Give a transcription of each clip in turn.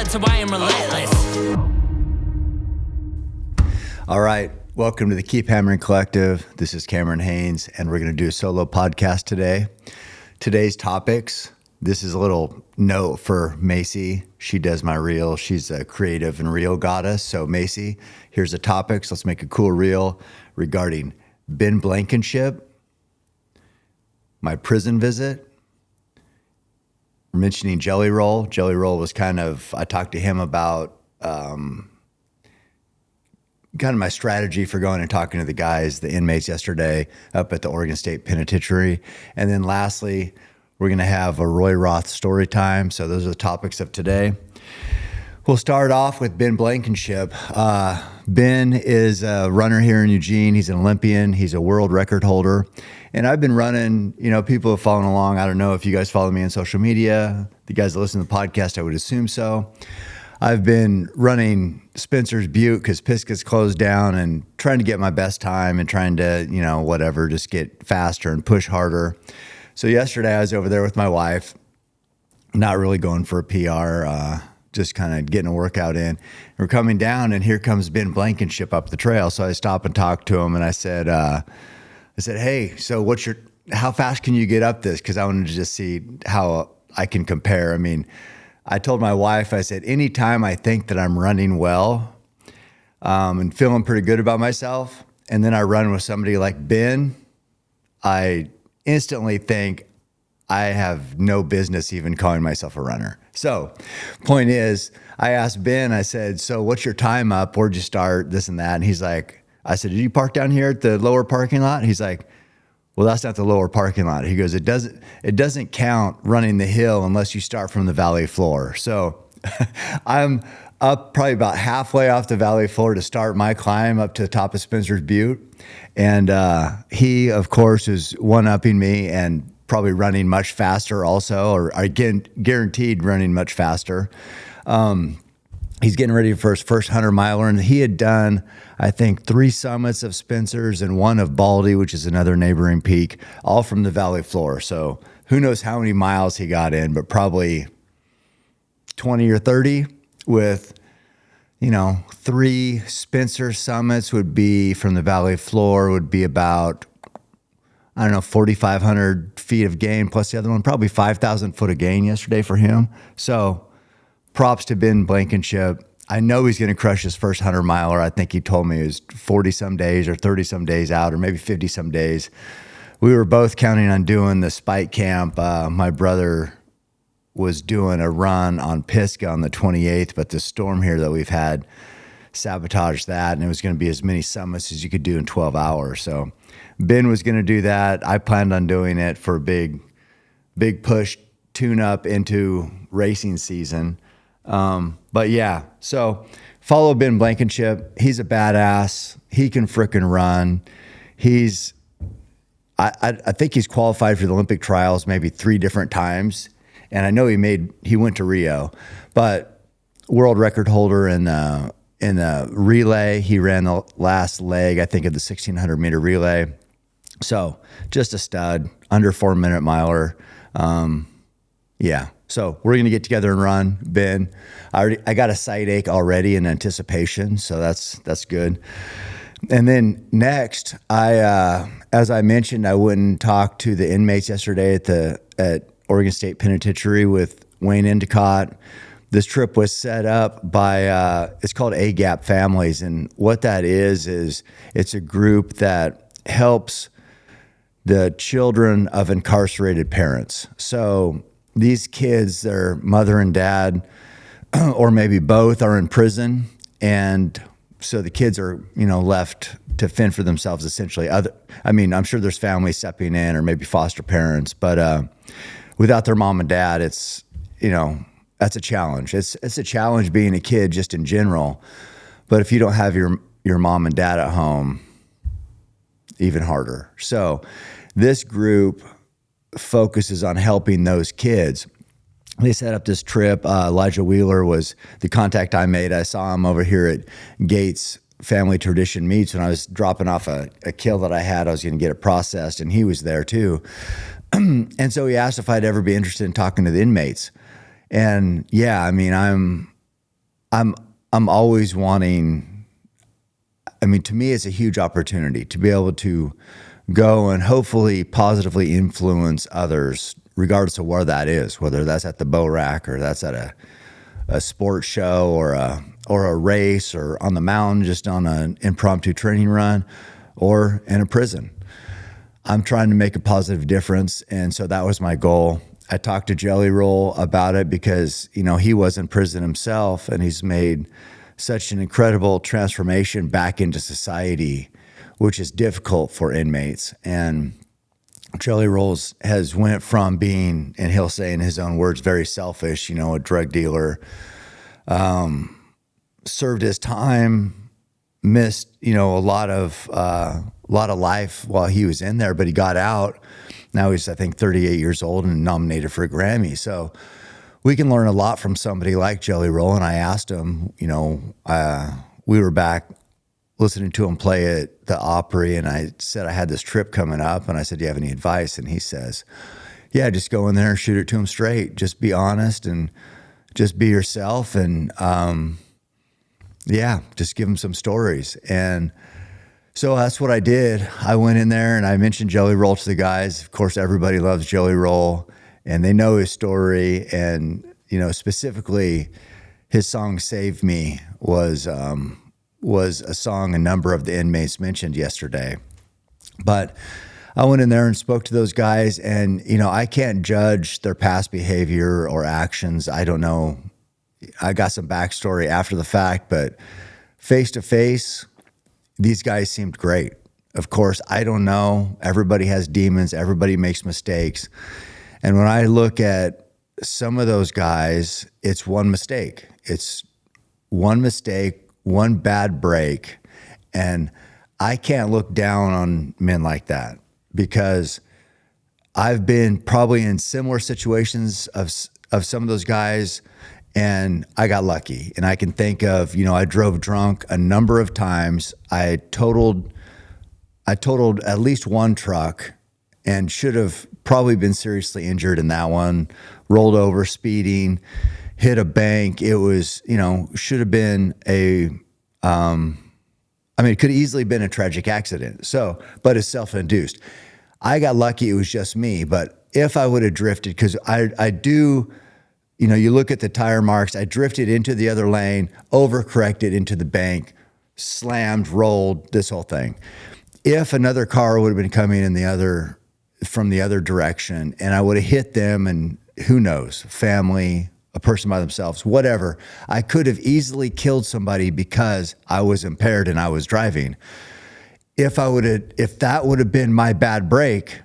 hard, so I am relentless. All right, welcome to the Keep Hammering Collective. This is Cameron Haynes, and we're going to do a solo podcast today. Today's topics, this is a little note for Macy. She does my reel. She's a creative and reel goddess. So Macy, here's the topics. Let's make a cool reel regarding Ben Blankenship, my prison visit, mentioning Jelly Roll. Jelly Roll was I talked to him about kind of my strategy for going and talking to the guys, the inmates yesterday up at the Oregon State Penitentiary. And then lastly, we're going to have a Roy Roth story time. So those are the topics of today. We'll start off with Ben Blankenship. Ben is a runner here in Eugene. He's an Olympian. He's a world record holder. And I've been running, people have followed along. I don't know if you guys follow me on social media. The guys that listen to the podcast, I would assume so. I've been running Spencer's Butte because Pisgah's closed down and trying to get my best time and trying to, just get faster and push harder. So yesterday I was over there with my wife, not really going for a PR, just kind of getting a workout in. We're coming down and here comes Ben Blankenship up the trail. So I stopped and talked to him and I said, hey, so how fast can you get up this? Because I wanted to just see how I can compare. I mean, I told my wife, I said, anytime I think that I'm running well and feeling pretty good about myself, and then I run with somebody like Ben, I instantly think I have no business even calling myself a runner. So point is, I asked Ben, I said, so what's your time up? Where'd you start? This and that. And he's like, I said, did you park down here at the lower parking lot? He's like, well, that's not the lower parking lot. He goes, it doesn't count running the hill unless you start from the valley floor. So I'm up probably about halfway off the valley floor to start my climb up to the top of Spencer's Butte. And he, of course, is one-upping me and probably running much faster also, or again, guaranteed running much faster. He's getting ready for his first 100-miler, and he had done, I think, 3 summits of Spencer's and 1 of Baldy, which is another neighboring peak, all from the valley floor. So who knows how many miles he got in, but probably 20 or 30 with, 3 Spencer summits would be from the valley floor would be about, 4,500 feet of gain, plus the other one, probably 5,000 foot of gain yesterday for him. So props to Ben Blankenship. I know he's going to crush his first 100-miler. I think he told me it was 40-some days or 30-some days out, or maybe 50-some days. We were both counting on doing the Spike Camp. My brother was doing a run on Pisgah on the 28th, but the storm here that we've had sabotaged that, and it was going to be as many summits as you could do in 12 hours. So Ben was going to do that. I planned on doing it for a big push tune-up into racing season. But yeah, so follow Ben Blankenship. He's a badass. He can frickin' run. I think he's qualified for the Olympic trials maybe 3 different times. And I know he went to Rio, but world record holder in the relay. He ran the last leg, I think, of the 1,600 meter relay. So just a stud, under 4-minute miler. Yeah. So we're going to get together and run, Ben. I got a side ache already in anticipation, so that's good. And then next, as I mentioned, I went and talked to the inmates yesterday at Oregon State Penitentiary with Wayne Endicott. This trip was set up by it's called A-Gap Families, and what that is it's a group that helps the children of incarcerated parents. So these kids, their mother and dad, or maybe both, are in prison, and so the kids are, left to fend for themselves essentially. I'm sure there's families stepping in or maybe foster parents, but without their mom and dad, it's, that's a challenge. It's a challenge being a kid just in general, but if you don't have your mom and dad at home, even harder. So this group focuses on helping those kids. They set up this trip. Elijah Wheeler was the contact I made. I saw him over here at Gates Family Tradition Meats when I was dropping off a kill that I had. I was going to get it processed, and he was there too. And so he asked if I'd ever be interested in talking to the inmates. And yeah, I'm I'm always wanting, I mean, to me, it's a huge opportunity to be able to go and hopefully positively influence others, regardless of where that is, whether that's at the bow rack or that's at a sports show or a race or on the mountain, just on an impromptu training run or in a prison. I'm trying to make a positive difference. And so that was my goal. I talked to Jelly Roll about it because, you know, he was in prison himself and he's made such an incredible transformation back into society, which is difficult for inmates. And Jelly Rolls has went from being, and he'll say in his own words, very selfish, you know, a drug dealer, served his time, missed, you know, a lot of life while he was in there, but he got out. Now he's, I think, 38 years old and nominated for a Grammy. So we can learn a lot from somebody like Jelly Roll. And I asked him, you know, we were back listening to him play at the Opry, and I said I had this trip coming up, and I said, do you have any advice? And he says, yeah, just go in there and shoot it to him straight. Just be honest and just be yourself, and yeah, just give him some stories. And so that's what I did. I went in there and I mentioned Jelly Roll to the guys. Of course, everybody loves Jelly Roll, and they know his story. And, you know, specifically his song Save Me was a song a number of the inmates mentioned yesterday. But I went in there and spoke to those guys, and, you know, I can't judge their past behavior or actions. I don't know. I got some backstory after the fact, but face to face, these guys seemed great. Of course, I don't know. Everybody has demons. Everybody makes mistakes. And when I look at some of those guys, it's one mistake. It's one mistake, one bad break. And I can't look down on men like that, because I've been probably in similar situations of some of those guys, and I got lucky. And I can think of, you know, I drove drunk a number of times. I totaled at least one truck and should have probably been seriously injured in that one. Rolled over speeding, hit a bank. It was, you know, should have been it could have easily been a tragic accident. So, but it's self-induced. I got lucky. It was just me. But if I would have drifted, because I do, you know, you look at the tire marks, I drifted into the other lane, overcorrected into the bank, slammed, rolled, this whole thing. If another car would have been coming from the other direction, and I would have hit them, and who knows, family, a person by themselves, whatever, I could have easily killed somebody because I was impaired and I was driving. If that would have been my bad break,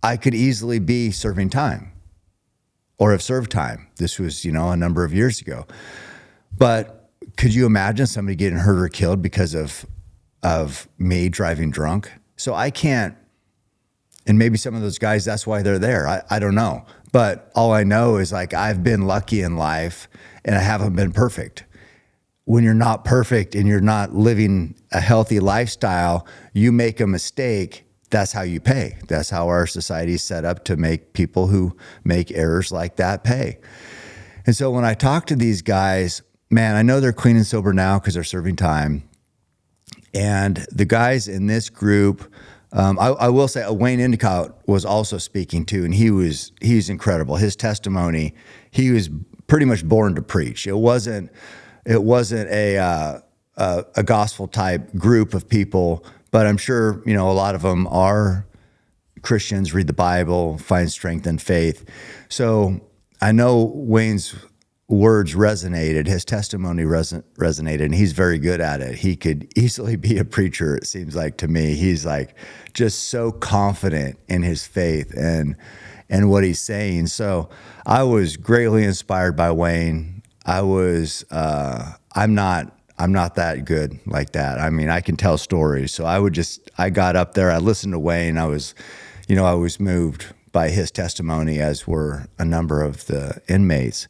I could easily be serving time or have served time. This was, you know, a number of years ago. But could you imagine somebody getting hurt or killed because of me driving drunk? So I can't, and maybe some of those guys, that's why they're there. I don't know. But all I know is, like, I've been lucky in life and I haven't been perfect. When you're not perfect and you're not living a healthy lifestyle, you make a mistake, that's how you pay. That's how our society is set up, to make people who make errors like that pay. And so when I talk to these guys, man, I know they're clean and sober now because they're serving time. And the guys in this group, I will say Wayne Endicott was also speaking too, and he's incredible. His testimony, he was pretty much born to preach. It wasn't a gospel type group of people, but I'm sure, you know, a lot of them are Christians, read the Bible, find strength in faith. So I know Wayne's words resonated, his testimony resonated, and he's very good at it. He could easily be a preacher, it seems like to me. He's like just so confident in his faith and what he's saying. So I was greatly inspired by Wayne. I'm not that good like that. I mean, I can tell stories. So I got up there, I listened to Wayne. I was moved by his testimony, as were a number of the inmates.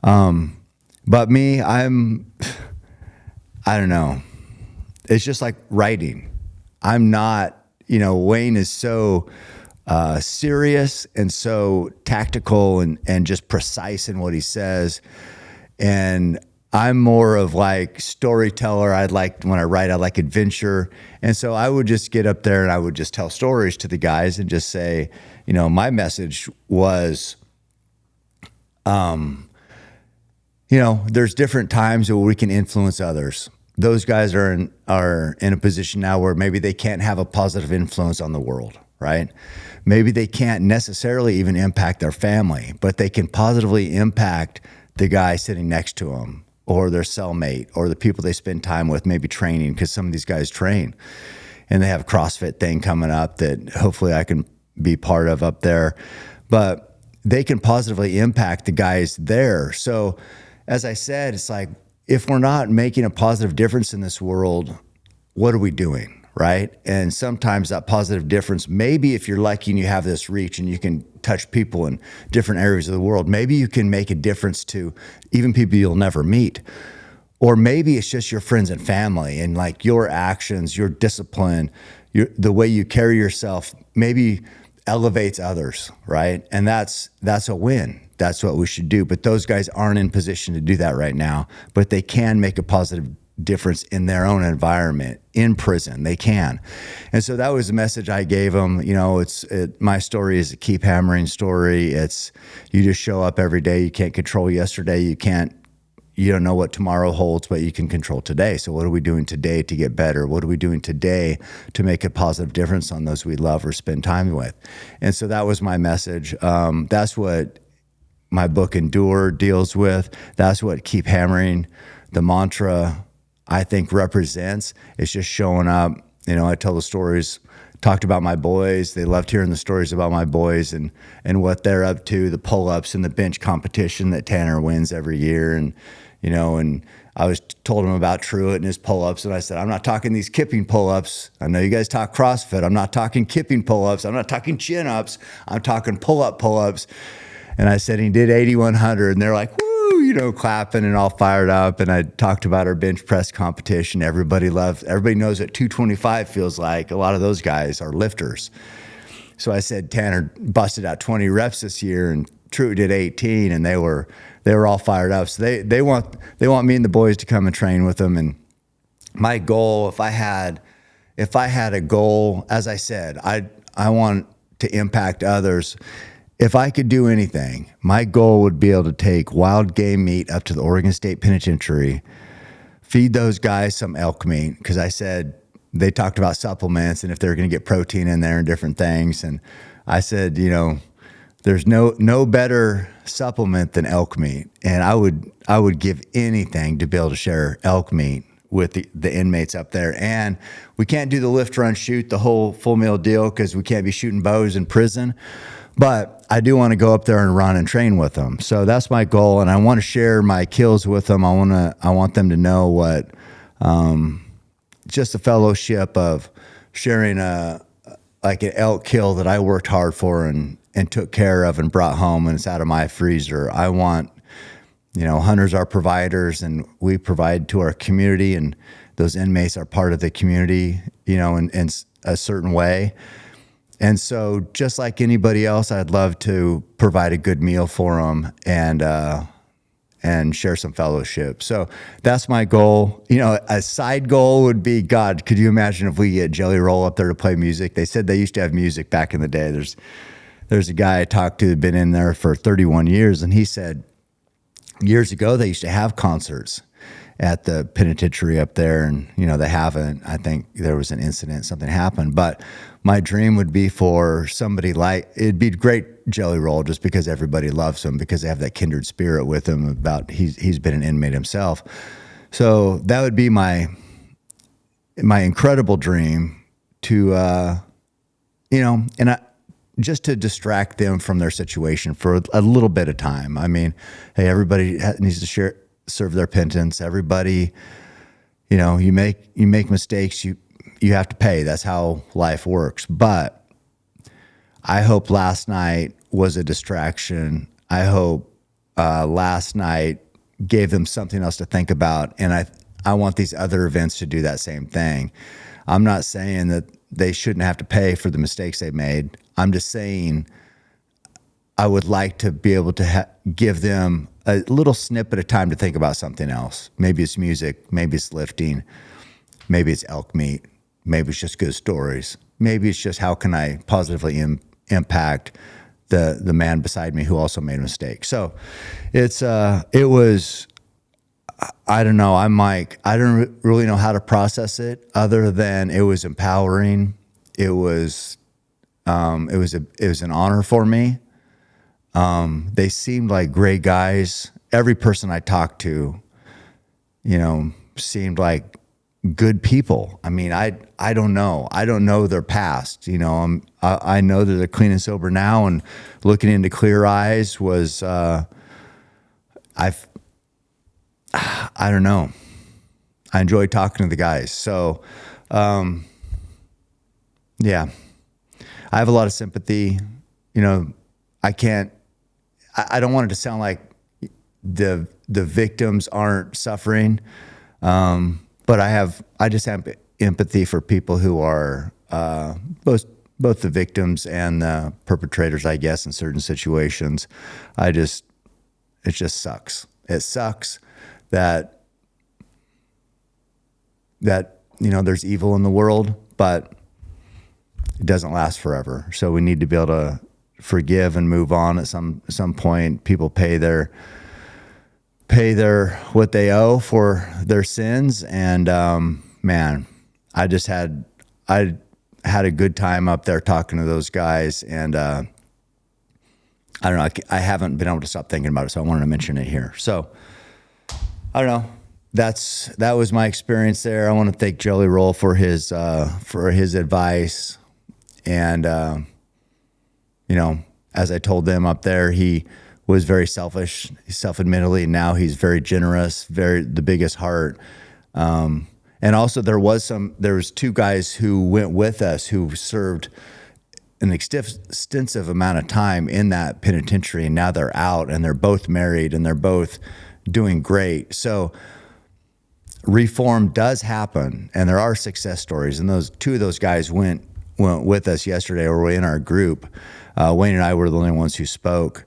But me, I don't know. It's just like writing. I'm not, you know, Wayne is so serious and so tactical and just precise in what he says. And I'm more of like storyteller. When I write, I like adventure. And so I would just get up there and I would just tell stories to the guys and just say, my message was, there's different times where we can influence others. Those guys are in a position now where maybe they can't have a positive influence on the world, right? Maybe they can't necessarily even impact their family, but they can positively impact the guy sitting next to them or their cellmate or the people they spend time with, maybe training, because some of these guys train. And they have a CrossFit thing coming up that hopefully I can be part of up there. But they can positively impact the guys there. So as I said, it's like, if we're not making a positive difference in this world, what are we doing, right? And sometimes that positive difference, maybe if you're lucky and you have this reach and you can touch people in different areas of the world, maybe you can make a difference to even people you'll never meet. Or maybe it's just your friends and family and like your actions, your discipline, the way you carry yourself, maybe elevates others, right? And that's a win. That's what we should do. But those guys aren't in position to do that right now, but they can make a positive difference in their own environment, in prison. They can. And so that was the message I gave them. My story is a keep hammering story. It's, you just show up every day. You can't control yesterday. You don't know what tomorrow holds, but you can control today. So what are we doing today to get better? What are we doing today to make a positive difference on those we love or spend time with? And so that was my message. That's what my book Endure deals with. That's what Keep Hammering, the mantra, I think represents. It's just showing up. I tell the stories, talked about my boys. They loved hearing the stories about my boys and what they're up to, the pull-ups and the bench competition that Tanner wins every year. And I told him about Truett and his pull-ups. And I said, I'm not talking these kipping pull-ups. I know you guys talk CrossFit. I'm not talking kipping pull-ups. I'm not talking chin-ups. I'm talking pull-ups. And I said, he did 8,100. And they're like, woo, clapping and all fired up. And I talked about our bench press competition. Everybody knows what 225 feels like. A lot of those guys are lifters. So I said, Tanner busted out 20 reps this year and Truett did 18, and they were all fired up. So they want me and the boys to come and train with them. And my goal, if I had a goal, as I said, I want to impact others. If I could do anything, my goal would be able to take wild game meat up to the Oregon State Penitentiary, feed those guys some elk meat, because I said they talked about supplements and if they're going to get protein in there and different things. And I said, there's no better supplement than elk meat. And I would give anything to be able to share elk meat with the inmates up there. And we can't do the lift, run, shoot, the whole full meal deal because we can't be shooting bows in prison. But I do want to go up there and run and train with them. So that's my goal. And I want to share my kills with them. I want them to know what, just a fellowship of sharing like an elk kill that I worked hard for and took care of and brought home, and it's out of my freezer. I want, hunters are providers and we provide to our community, and those inmates are part of the community, in a certain way. And so just like anybody else, I'd love to provide a good meal for them and share some fellowship. So that's my goal. A side goal would be, God, could you imagine if we get Jelly Roll up there to play music? They said they used to have music back in the day. There's a guy I talked to who'd been in there for 31 years, and he said years ago they used to have concerts at the penitentiary up there, and they haven't. I think there was an incident, something happened. But my dream would be for somebody it'd be great Jelly Roll, just because everybody loves him, because they have that kindred spirit with him about he's been an inmate himself. So that would be my incredible dream to just to distract them from their situation for a little bit of time. I mean, hey, everybody needs to serve their penance. Everybody, you make mistakes, you have to pay. That's how life works. But I hope last night was a distraction. I hope last night gave them something else to think about. And I want these other events to do that same thing. I'm not saying that they shouldn't have to pay for the mistakes they made. I'm just saying I would like to be able to give them a little snippet of time to think about something else. Maybe it's music, maybe it's lifting, maybe it's elk meat, maybe it's just good stories. Maybe it's just how can I positively impact the man beside me who also made a mistake. So it was, I don't know. I'm like, I don't really know how to process it other than it was empowering. It was an honor for me. They seemed like great guys. Every person I talked to, seemed like good people. I mean, I don't know. I don't know their past. I know that they're clean and sober now, and looking into clear eyes was, I don't know. I enjoyed talking to the guys. So, yeah, I have a lot of sympathy. I don't want it to sound like the victims aren't suffering. But I just have empathy for people who are both the victims and the perpetrators, I guess, in certain situations. It just sucks. It sucks that there's evil in the world, but it doesn't last forever. So we need to be able to forgive and move on at some point. People pay their what they owe for their sins, and man, I had a good time up there talking to those guys, and I don't know, I haven't been able to stop thinking about it, so I wanted to mention it here. So I don't know, that was my experience there. I want to thank Jelly Roll for his advice, and as I told them up there, he was very selfish, self-admittedly. Now he's very generous, the biggest heart. And also there was two guys who went with us who served an extensive amount of time in that penitentiary, and now they're out, and they're both married, and they're both doing great. So reform does happen, and there are success stories. And two of those guys went with us yesterday, or were in our group. Wayne and I were the only ones who spoke.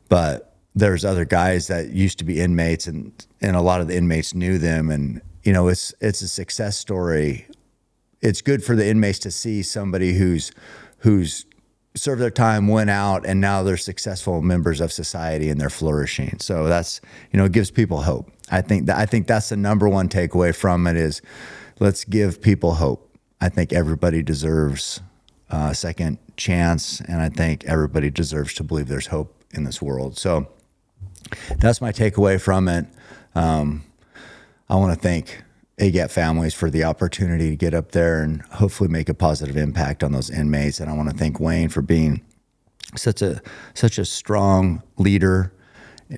But there's other guys that used to be inmates, and a lot of the inmates knew them. And, it's a success story. It's good for the inmates to see somebody who's served their time, went out, and now they're successful members of society and they're flourishing. So that's, it gives people hope. I think that's the number one takeaway from it is let's give people hope. I think everybody deserves a second chance, and I think everybody deserves to believe there's hope in this world. So that's my takeaway from it. I want to thank AGAT families for the opportunity to get up there and hopefully make a positive impact on those inmates. And I want to thank Wayne for being such a strong leader,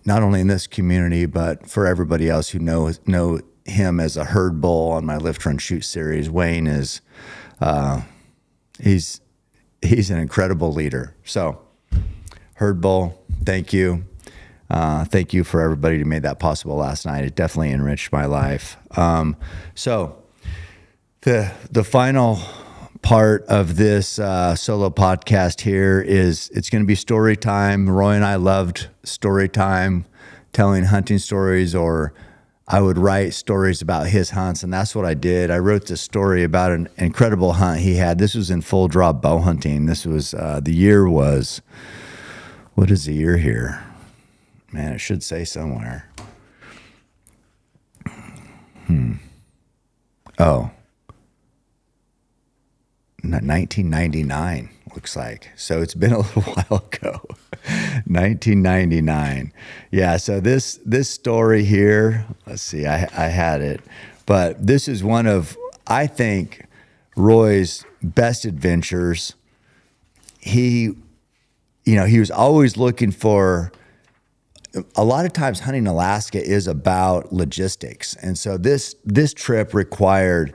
not only in this community, but for everybody else who know him as a herd bull on my Lift, Run, Shoot series. Wayne is, he's an incredible leader. So Herd Bull, thank you. Thank you for everybody who made that possible last night. It definitely enriched my life. So the final part of this solo podcast here is it's going to be story time. Roy and I loved story time, telling hunting stories, or I would write stories about his hunts, and that's what I did. I wrote this story about an incredible hunt he had. This was in full draw bow hunting. This was, the year was, what is the year here? Man, it should say somewhere. Oh, 1999 looks like. So it's been a little while ago. 1999. Yeah, so this story here, let's see, I had it. But this is one of, I think, Roy's best adventures. He was always looking for, a lot of times hunting Alaska is about logistics. And so this trip required,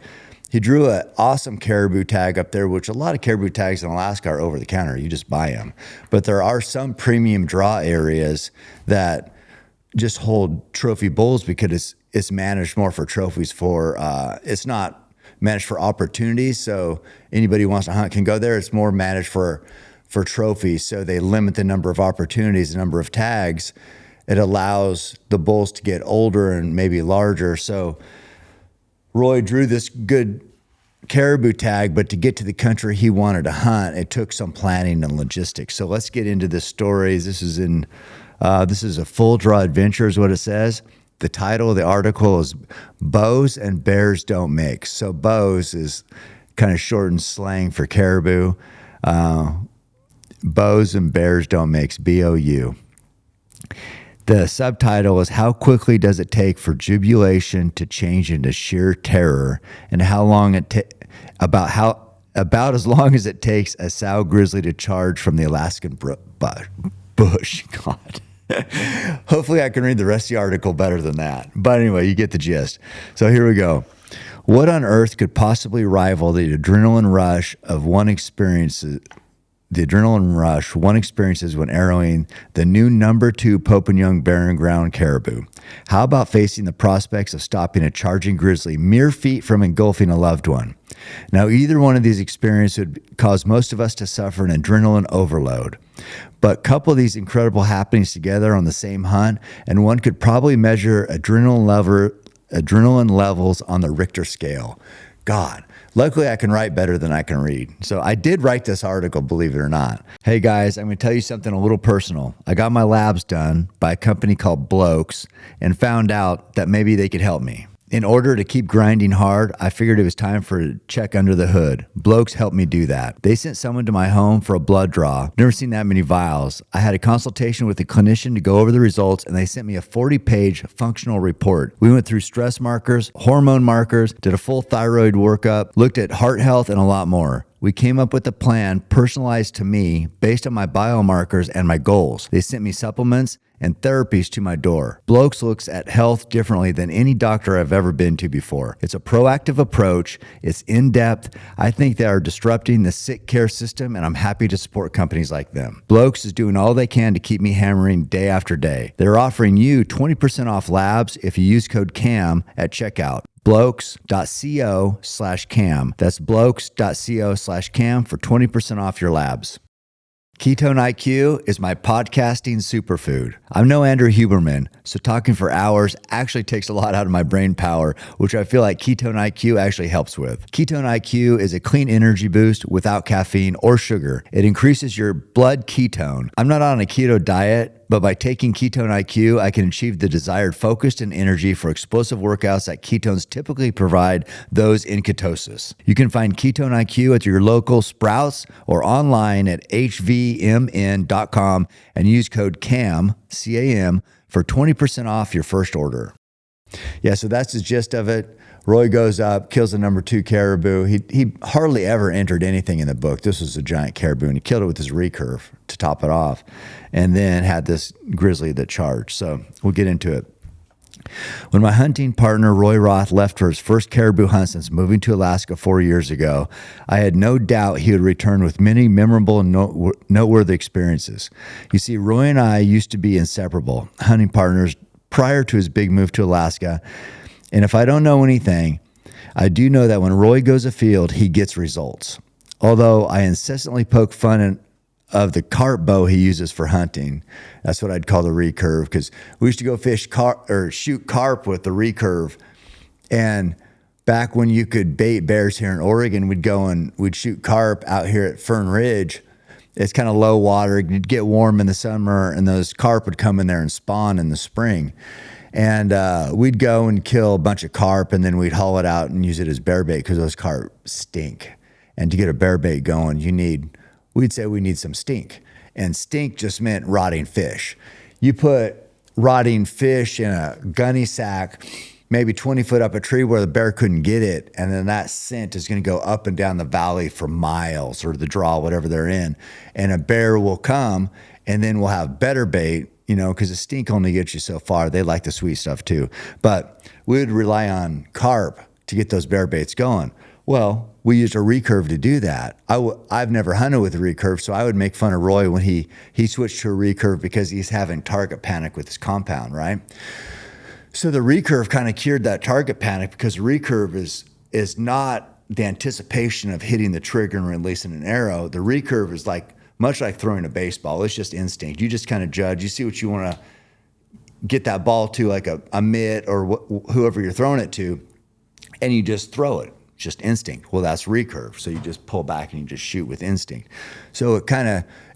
he drew an awesome caribou tag up there, which a lot of caribou tags in Alaska are over the counter. You just buy them. But there are some premium draw areas that just hold trophy bulls because it's managed more for trophies it's not managed for opportunities. So anybody who wants to hunt can go there. It's more managed for trophies. So they limit the number of opportunities, the number of tags. it allows the bulls to get older and maybe larger. So Roy drew this good caribou tag, but to get to the country he wanted to hunt, it took some planning and logistics. So let's get into this story. This is a full draw adventure is what it says. The title of the article is Bows and Bears Don't Mix. So bows is kind of shortened slang for caribou. Bows and Bears Don't Mix, B-O-U. The subtitle is How Quickly Does It Take for Jubilation to Change into Sheer Terror, and how long about as long as it takes a sow grizzly to charge from the Alaskan bush. God. Hopefully I can read the rest of the article better than that. But anyway, you get the gist. So here we go. What on earth could possibly rival the adrenaline rush one experiences when arrowing the new number 2 Pope and Young barren ground caribou? How about facing the prospects of stopping a charging grizzly mere feet from engulfing a loved one? Now, either one of these experiences would cause most of us to suffer an adrenaline overload. But couple these incredible happenings together on the same hunt, and one could probably measure adrenaline levels on the Richter scale. God, luckily I can write better than I can read. So I did write this article, believe it or not. Hey guys, I'm going to tell you something a little personal. I got my labs done by a company called Blokes and found out that maybe they could help me. In order to keep grinding hard, I figured it was time for a check under the hood. Blokes helped me do that. They sent someone to my home for a blood draw. Never seen that many vials. I had a consultation with a clinician to go over the results, and they sent me a 40-page functional report. We went through stress markers, hormone markers, did a full thyroid workup, looked at heart health, and a lot more. We came up with a plan personalized to me based on my biomarkers and my goals. They sent me supplements and therapies to my door. Blokes looks at health differently than any doctor I've ever been to before. It's a proactive approach. It's in-depth. I think they are disrupting the sick care system, and I'm happy to support companies like them. Blokes is doing all they can to keep me hammering day after day. They're offering you 20% off labs if you use code CAM at checkout. Blokes.co/cam. That's blokes.co/cam for 20% off your labs. Ketone IQ is my podcasting superfood. I'm no Andrew Huberman, so talking for hours actually takes a lot out of my brain power, which I feel like Ketone IQ actually helps with. Ketone IQ is a clean energy boost without caffeine or sugar. It increases your blood ketone. I'm not on a keto diet, but by taking Ketone IQ, I can achieve the desired focus and energy for explosive workouts that ketones typically provide those in ketosis. You can find Ketone IQ at your local Sprouts or online at hvmn.com and use code CAM, C-A-M, for 20% off your first order. Yeah, so that's the gist of it. Roy goes up, kills the number 2 caribou. He hardly ever entered anything in the book. This was a giant caribou, and he killed it with his recurve to top it off, and then had this grizzly that charged. So we'll get into it. When my hunting partner, Roy Roth, left for his first caribou hunt since moving to Alaska 4 years ago, I had no doubt he would return with many memorable and noteworthy experiences. You see, Roy and I used to be inseparable hunting partners prior to his big move to Alaska. And if I don't know anything, I do know that when Roy goes afield, he gets results. Although I incessantly poke fun of the carp bow he uses for hunting. That's what I'd call the recurve, because we used to go shoot carp with the recurve. And back when you could bait bears here in Oregon, we'd shoot carp out here at Fern Ridge. It's kind of low water. It'd get warm in the summer, and those carp would come in there and spawn in the spring. And we'd go and kill a bunch of carp, and then we'd haul it out and use it as bear bait because those carp stink. And to get a bear bait going, we'd say we need some stink. And stink just meant rotting fish. You put rotting fish in a gunny sack, maybe 20 foot up a tree where the bear couldn't get it, and then that scent is going to go up and down the valley for miles, or the draw, whatever they're in. And a bear will come, and then we'll have better bait, because the stink only gets you so far. They like the sweet stuff too. But we would rely on carp to get those bear baits going. Well, we used a recurve to do that. I've never hunted with a recurve, so I would make fun of Roy when he switched to a recurve because he's having target panic with his compound, right? So the recurve kind of cured that target panic, because recurve is not the anticipation of hitting the trigger and releasing an arrow. The recurve is much like throwing a baseball. It's just instinct. You just kind of judge. You see what you want to get that ball to like a mitt or whoever you're throwing it to, and you just throw it. Just instinct. Well, that's recurve. So you just pull back and you just shoot with instinct. So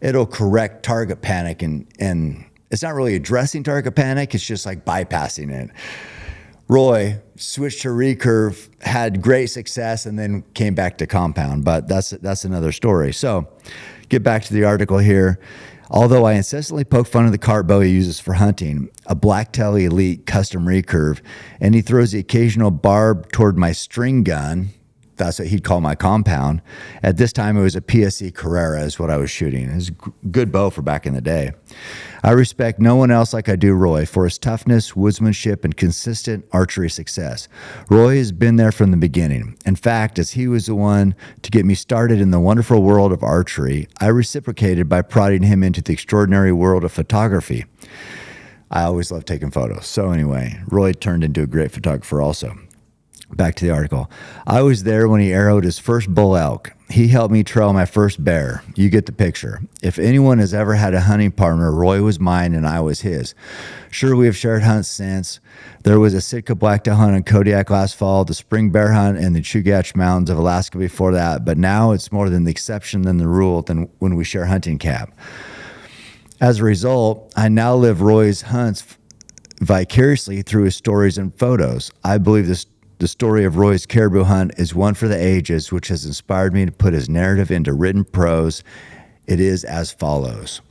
it'll correct target panic, and it's not really addressing target panic. It's just like bypassing it. Roy switched to recurve, had great success, and then came back to compound. But that's another story. So get back to the article here. Although I incessantly poke fun of the Carp bow he uses for hunting, a Blacktail Elite custom recurve, and he throws the occasional barb toward my string gun. That's what he'd call my compound. At this time, it was a PSE Carrera is what I was shooting. It was a good bow for back in the day. I respect no one else like I do Roy for his toughness, woodsmanship, and consistent archery success. Roy has been there from the beginning. In fact, as he was the one to get me started in the wonderful world of archery, I reciprocated by prodding him into the extraordinary world of photography. I always love taking photos. So anyway, Roy turned into a great photographer also. Back to the article. I was there when he arrowed his first bull elk. He helped me trail my first bear. You get the picture. If anyone has ever had a hunting partner, Roy was mine and I was his. Sure, we have shared hunts since. There was a Sitka blacktail hunt in Kodiak last fall, the spring bear hunt in the Chugach Mountains of Alaska before that, but now it's more than the exception than the rule than when we share hunting camp. As a result, I now live Roy's hunts vicariously through his stories and photos. I believe the story of Roy's caribou hunt is one for the ages, which has inspired me to put his narrative into written prose. It is as follows.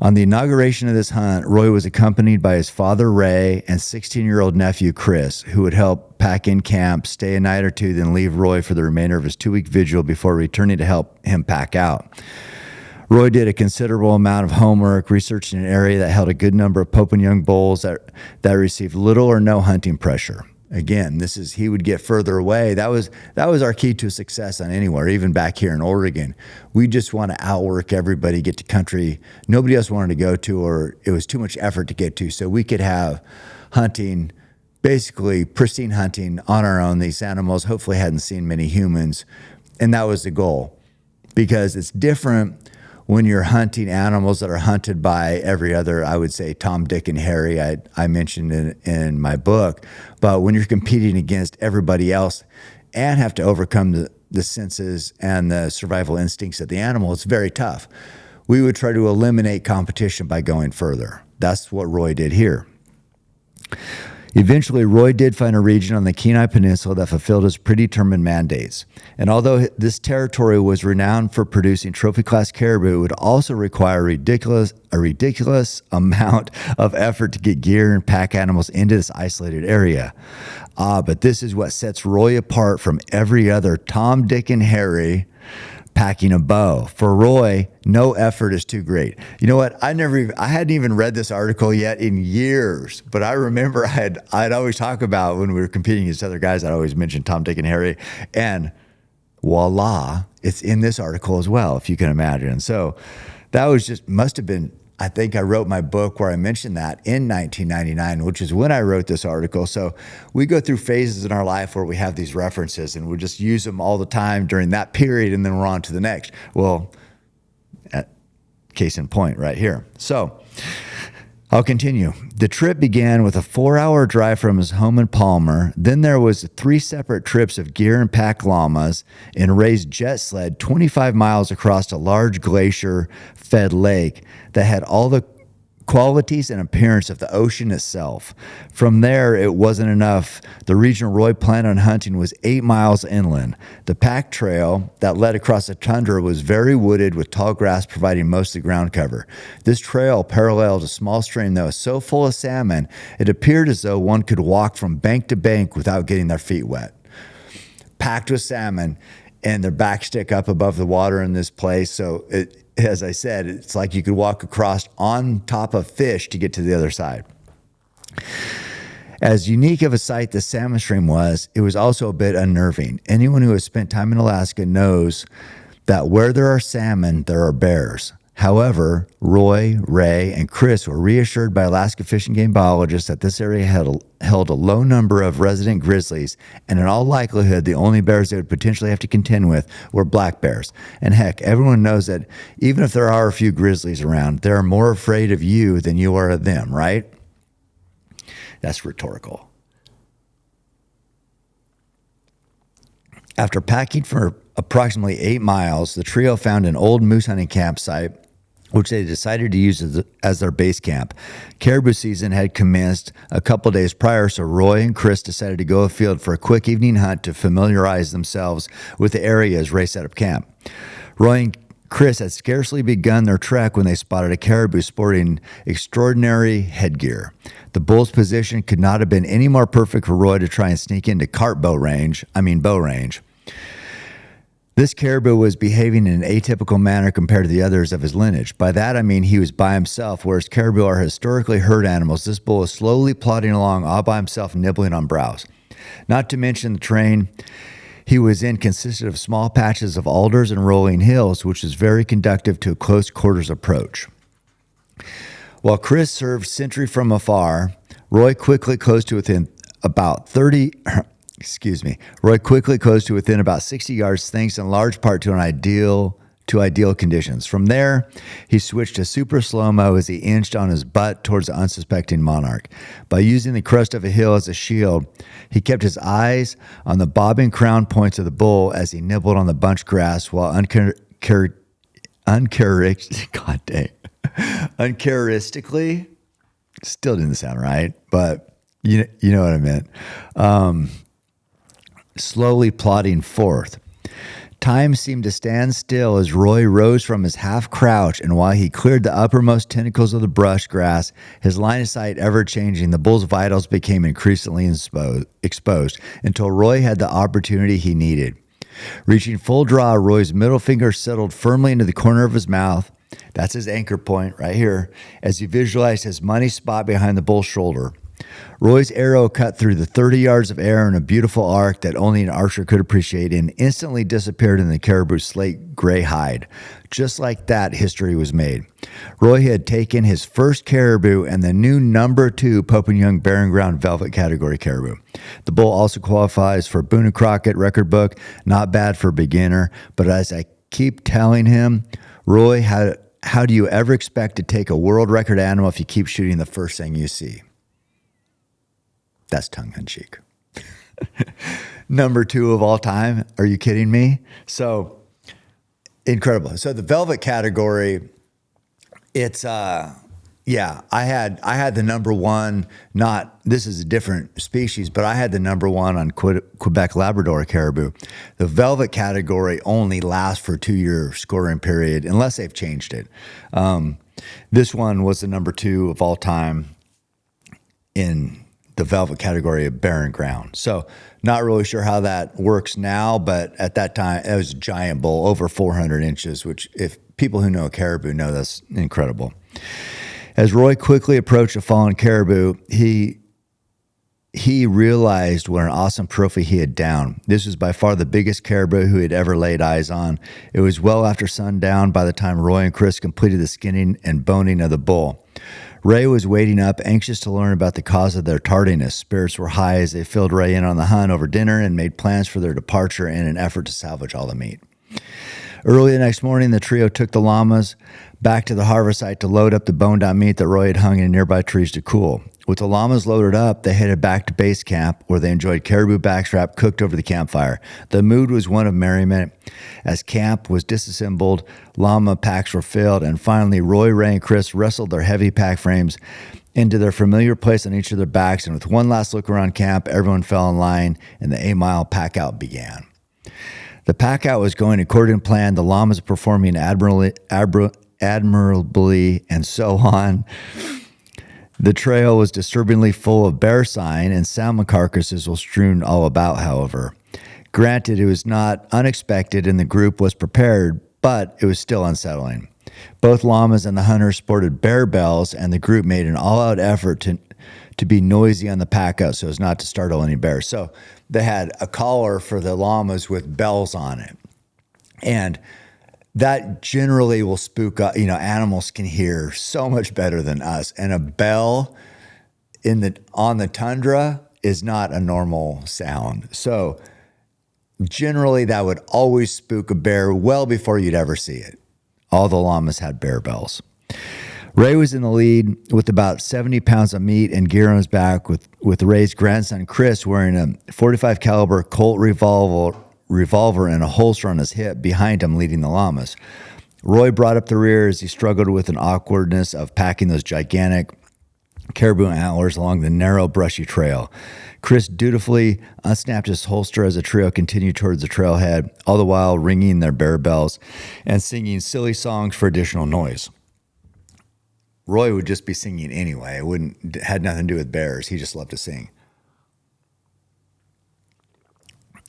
On the inauguration of this hunt, Roy was accompanied by his father, Ray, and 16-year-old nephew, Chris, who would help pack in camp, stay a night or two, then leave Roy for the remainder of his 2-week vigil before returning to help him pack out. Roy did a considerable amount of homework, researching an area that held a good number of Pope and Young bulls that received little or no hunting pressure. Again, he would get further away. That was our key to success on anywhere, even back here in Oregon. We just want to outwork everybody, get to country nobody else wanted to go to, or it was too much effort to get to. So we could have hunting, basically pristine hunting on our own. These animals hopefully hadn't seen many humans, and that was the goal. Because it's different when you're hunting animals that are hunted by every other, I would say, Tom, Dick, and Harry, I mentioned in my book. But when you're competing against everybody else and have to overcome the senses and the survival instincts of the animal, it's very tough. We would try to eliminate competition by going further. That's what Roy did here. Eventually, Roy did find a region on the Kenai Peninsula that fulfilled his predetermined mandates. And although this territory was renowned for producing trophy-class caribou, it would also require a ridiculous amount of effort to get gear and pack animals into this isolated area. But this is what sets Roy apart from every other Tom, Dick, and Harry packing a bow. For Roy, no effort is too great. You know what? I hadn't even read this article yet in years, but I remember I'd always talk about when we were competing against other guys, I'd always mention Tom, Dick, and Harry, and voila, it's in this article as well, if you can imagine. So that must have been, I think I wrote my book where I mentioned that in 1999, which is when I wrote this article. So we go through phases in our life where we have these references and we just use them all the time during that period, and then we're on to the next. Well, case in point right here. So I'll continue. The trip began with a 4-hour drive from his home in Palmer. Then there was 3 separate trips of gear and pack llamas and Ray's jet sled 25 miles across a large glacier-fed lake that had all the qualities and appearance of the ocean itself. From there, it wasn't enough. The region Roy planned on hunting was 8 miles inland. The pack trail that led across the tundra was very wooded, with tall grass providing most of the ground cover. This trail paralleled a small stream that was so full of salmon, it appeared as though one could walk from bank to bank without getting their feet wet. Packed with salmon, and their backs stick up above the water in this place. So as I said, it's like you could walk across on top of fish to get to the other side. As unique of a sight the salmon stream was, it was also a bit unnerving. Anyone who has spent time in Alaska knows that where there are salmon, there are bears. However, Roy, Ray, and Chris were reassured by Alaska Fish and Game biologists that this area held a low number of resident grizzlies, and in all likelihood, the only bears they would potentially have to contend with were black bears. And heck, everyone knows that even if there are a few grizzlies around, they're more afraid of you than you are of them, right? That's rhetorical. After packing for approximately 8 miles, the trio found an old moose hunting campsite, which they decided to use as their base camp. Caribou season had commenced a couple days prior, so Roy and Chris decided to go afield for a quick evening hunt to familiarize themselves with the area as Ray set up camp. Roy and Chris had scarcely begun their trek when they spotted a caribou sporting extraordinary headgear. The bull's position could not have been any more perfect for Roy to try and sneak into Carp bow range. This caribou was behaving in an atypical manner compared to the others of his lineage. By that I mean he was by himself, whereas caribou are historically herd animals. This bull was slowly plodding along all by himself, nibbling on browse. Not to mention the terrain he was in consisted of small patches of alders and rolling hills, which was very conducive to a close quarters approach. While Chris served sentry from afar, Roy quickly closed to within about 60 yards, thanks in large part to ideal conditions. From there, he switched to super slow-mo as he inched on his butt towards the unsuspecting monarch. By using the crest of a hill as a shield, he kept his eyes on the bobbing crown points of the bull as he nibbled on the bunch grass while uncharacteristically, still didn't sound right, but you know what I meant, slowly plodding forth. Time seemed to stand still as Roy rose from his half crouch, and while he cleared the uppermost tentacles of the brush grass, his line of sight ever changing, the bull's vitals became increasingly exposed until Roy had the opportunity he needed. Reaching full draw, Roy's middle finger settled firmly into the corner of his mouth. That's his anchor point right here, as he visualized his money spot behind the bull's shoulder. Roy's arrow cut through the 30 yards of air in a beautiful arc that only an archer could appreciate and instantly disappeared in the caribou's slate gray hide. Just like that, history was made. Roy had taken his first caribou and the new number 2 Pope and Young Barren Ground Velvet category caribou. The bull also qualifies for Boone and Crockett record book. Not bad for a beginner, but as I keep telling him, Roy, how do you ever expect to take a world record animal if you keep shooting the first thing you see? That's tongue-in-cheek. Number 2 of all time. Are you kidding me? So incredible. So the velvet category, it's I had the number 1. This is a different species, but I had the number 1 on Quebec Labrador caribou. The velvet category only lasts for a 2-year scoring period unless they've changed it. This one was the number 2 of all time in the velvet category of barren ground. So not really sure how that works now, but at that time it was a giant bull, over 400 inches, which if people who know caribou know, that's incredible. As Roy quickly approached a fallen caribou, he realized what an awesome trophy he had downed. This was by far the biggest caribou he had ever laid eyes on. It was well after sundown by the time Roy and Chris completed the skinning and boning of the bull. Ray was waiting up, anxious to learn about the cause of their tardiness. Spirits were high as they filled Ray in on the hunt over dinner and made plans for their departure in an effort to salvage all the meat. Early the next morning, the trio took the llamas back to the harvest site to load up the boned-out meat that Roy had hung in nearby trees to cool. With the llamas loaded up, they headed back to base camp, where they enjoyed caribou backstrap cooked over the campfire. The mood was one of merriment. As camp was disassembled, llama packs were filled, and finally Roy, Ray, and Chris wrestled their heavy pack frames into their familiar place on each of their backs, and with one last look around camp, everyone fell in line, and the 8-mile Packout began. The Packout was going according to plan, the llamas performing admirably, and so on. The trail was disturbingly full of bear sign, and salmon carcasses were strewn all about, however. Granted, it was not unexpected and the group was prepared, but it was still unsettling. Both llamas and the hunters sported bear bells, and the group made an all-out effort to be noisy on the Packout so as not to startle any bears. So they had a collar for the llamas with bells on it. And that generally will spook up. Animals can hear so much better than us. And a bell on the tundra is not a normal sound. So generally that would always spook a bear well before you'd ever see it. All the llamas had bear bells. Ray was in the lead with about 70 pounds of meat and gear on his back, with Ray's grandson Chris wearing a 45 caliber Colt revolver and a holster on his hip behind him, leading the llamas. Roy brought up the rear as he struggled with an awkwardness of packing those gigantic caribou antlers along the narrow, brushy trail. Chris dutifully unsnapped his holster as the trio continued towards the trailhead, all the while ringing their bear bells and singing silly songs for additional noise. Roy would just be singing anyway. It had nothing to do with bears. He just loved to sing.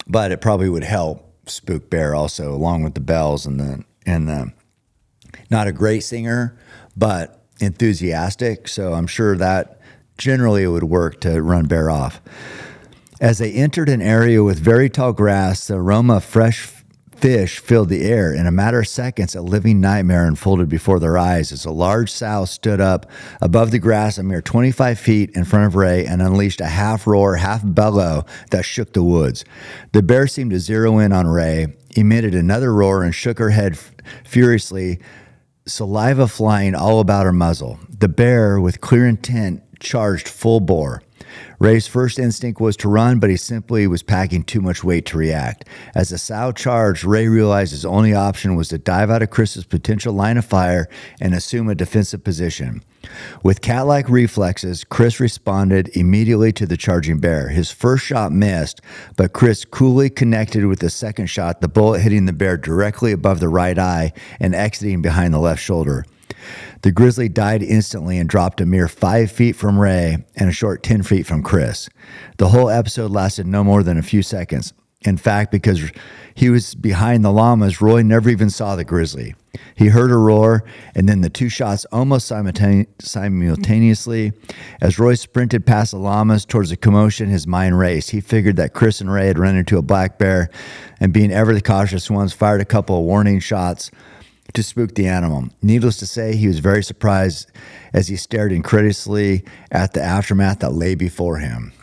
But it probably would help spook bear also, along with the bells and the not a great singer, but enthusiastic. So I'm sure that generally it would work to run bear off. As they entered an area with very tall grass, the aroma of fresh fish filled the air. In a matter of seconds, a living nightmare unfolded before their eyes as a large sow stood up above the grass a mere 25 feet in front of Ray and unleashed a half roar, half bellow that shook the woods. The bear seemed to zero in on Ray, emitted another roar, and shook her head furiously, saliva flying all about her muzzle. The bear, with clear intent, charged full bore. Ray's first instinct was to run, but he simply was packing too much weight to react. As the sow charged, Ray realized his only option was to dive out of Chris's potential line of fire and assume a defensive position. With cat-like reflexes, Chris responded immediately to the charging bear. His first shot missed, but Chris coolly connected with the second shot, the bullet hitting the bear directly above the right eye and exiting behind the left shoulder. The grizzly died instantly and dropped a mere 5 feet from Ray and a short 10 feet from Chris. The whole episode lasted no more than a few seconds. In fact, because he was behind the llamas, Roy never even saw the grizzly. He heard a roar, and then the two shots almost simultaneously. As Roy sprinted past the llamas towards the commotion, his mind raced. He figured that Chris and Ray had run into a black bear, and being ever the cautious ones, fired a couple of warning shots to spook the animal. Needless to say, he was very surprised as he stared incredulously at the aftermath that lay before him.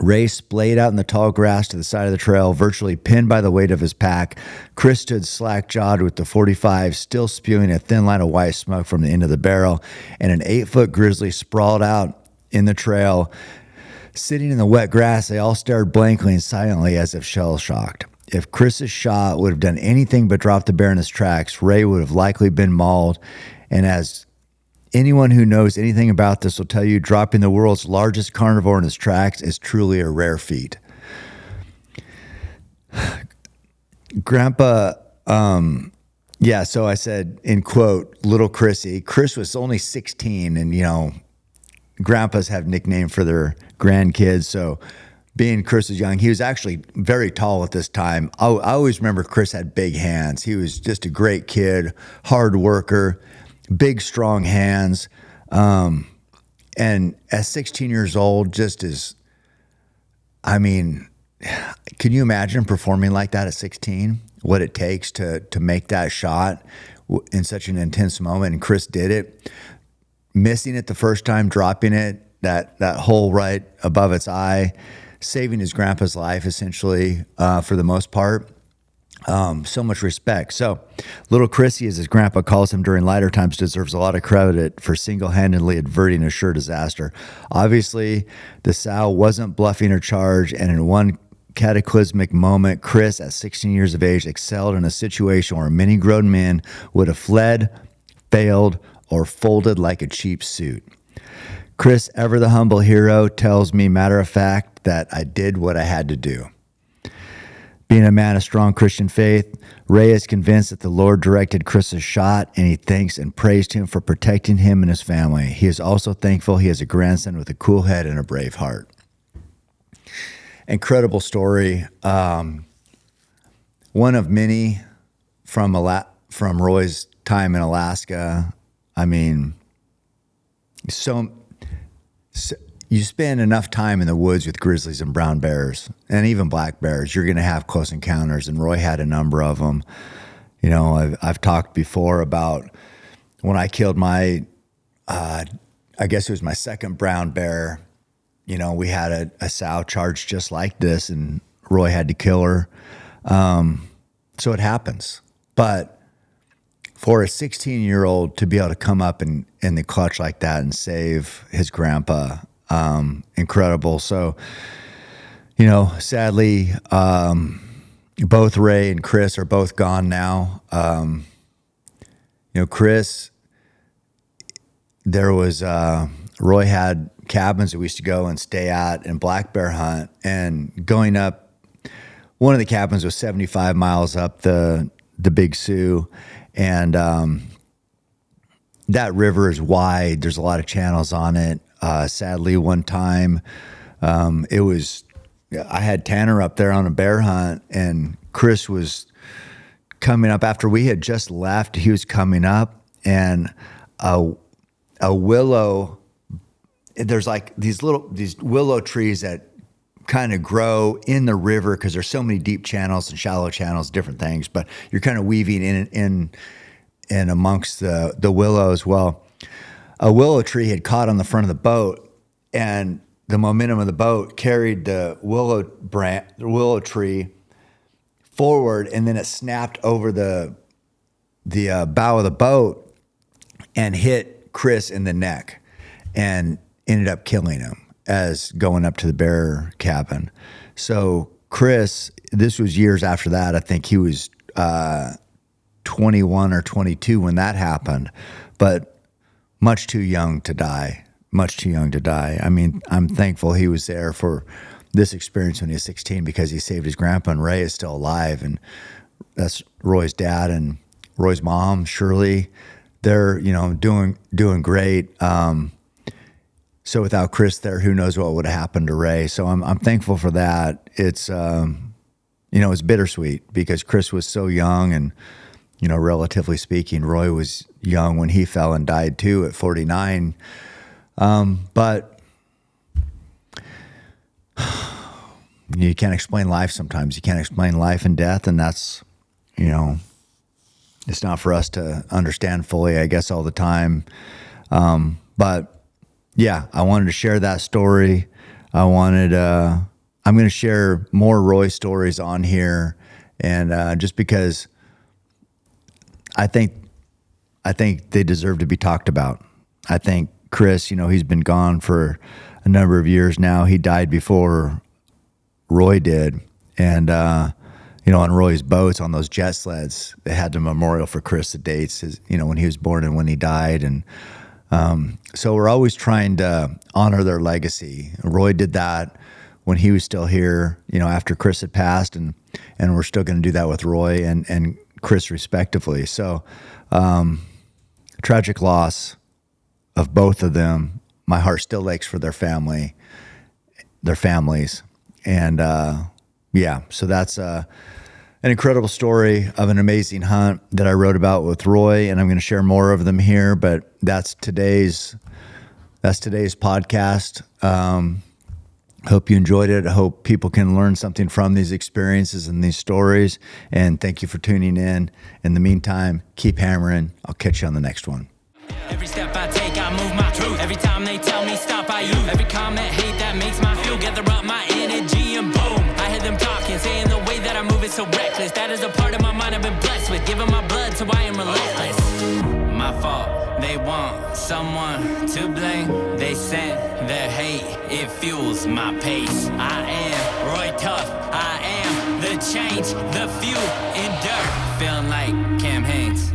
Ray splayed out in the tall grass to the side of the trail, virtually pinned by the weight of his pack. Chris stood slack-jawed with the 45 still spewing a thin line of white smoke from the end of the barrel, and an 8-foot grizzly sprawled out in the trail. Sitting in the wet grass, they all stared blankly and silently as if shell-shocked. If Chris's shot would have done anything but drop the bear in his tracks, Ray would have likely been mauled. And as anyone who knows anything about this will tell you, dropping the world's largest carnivore in his tracks is truly a rare feat. Grandpa, so I said, in quote, little Chrissy. Chris was only 16, and, grandpas have nicknames for their grandkids, so being Chris was young, he was actually very tall at this time. I always remember Chris had big hands. He was just a great kid, hard worker, big, strong hands. And at 16 years old, can you imagine performing like that at 16? What it takes to make that shot in such an intense moment. And Chris did it, missing it the first time, dropping it, that hole right above its eye, saving his grandpa's life, essentially, for the most part. So much respect. So little Chrissy, as his grandpa calls him during lighter times, deserves a lot of credit for single-handedly averting a sure disaster. Obviously, the sow wasn't bluffing her charge, and in one cataclysmic moment, Chris, at 16 years of age, excelled in a situation where many grown men would have fled, failed, or folded like a cheap suit. Chris, ever the humble hero, tells me matter of fact that I did what I had to do. Being a man of strong Christian faith, Ray is convinced that the Lord directed Chris's shot, and he thanks and praised him for protecting him and his family. He is also thankful he has a grandson with a cool head and a brave heart. Incredible story. One of many from Roy's time in Alaska. So you spend enough time in the woods with grizzlies and brown bears and even black bears, you're going to have close encounters, and Roy had a number of them. I've talked before about when I killed my, I guess it was my second brown bear. We had a sow charge just like this, and Roy had to kill her. So it happens. But for a 16-year-old to be able to come up in the clutch like that and save his grandpa, incredible. So, sadly, both Ray and Chris are both gone now. Chris, there was, Roy had cabins that we used to go and stay at and black bear hunt, and going up, one of the cabins was 75 miles up the Big Sioux. And that river is wide. There's a lot of channels on it. Sadly, one time, I had Tanner up there on a bear hunt, and Chris was coming up after we had just left. He was coming up, and a willow. There's like these willow trees that kind of grow in the river because there's so many deep channels and shallow channels, different things, but you're kind of weaving in amongst the willows. Well, a willow tree had caught on the front of the boat, and the momentum of the boat carried the willow tree forward, and then it snapped over the bow of the boat and hit Chris in the neck and ended up killing him as going up to the bear cabin. So Chris, this was years after that. I think he was 21 or 22 when that happened, but much too young to die. I mean, I'm thankful he was there for this experience when he was 16 because he saved his grandpa, and Ray is still alive. And that's Roy's dad and Roy's mom, Shirley. They're, doing great. So without Chris there, who knows what would have happened to Ray. So I'm thankful for that. It's, it's bittersweet because Chris was so young, and, relatively speaking, Roy was young when he fell and died too at 49. But you can't explain life sometimes. You can't explain life and death, and that's, it's not for us to understand fully, I guess, all the time. But yeah, I wanted to share that story. I'm going to share more Roy stories on here. And, just because I think they deserve to be talked about. I think Chris, he's been gone for a number of years now. He died before Roy did. And, on Roy's boats, on those jet sleds, they had the memorial for Chris, the dates, when he was born and when he died. And, so we're always trying to honor their legacy. Roy did that when he was still here, after Chris had passed, and we're still going to do that with Roy and Chris respectively. So, tragic loss of both of them. My heart still aches for their families. And, so that's, an incredible story of an amazing hunt that I wrote about with Roy, and I'm going to share more of them here, but that's today's podcast. Hope you enjoyed it. I hope people can learn something from these experiences and these stories, and thank you for tuning in. In the meantime, keep hammering. I'll catch you on the next one. Every step I take, I move my truth. Every time they tell me stop, I use. Every comment, hate that makes my feel. Gather up my energy and boom. I hear them talking, saying the way that I move is so reckless. That is a part of my mind I've been blessed with. Giving my blood, so I am relentless. My fault, they want someone to blame. They sent their hate, it fuels my pace. I am Roy Tough, I am the change, the few endure. Feeling like Cam Haynes.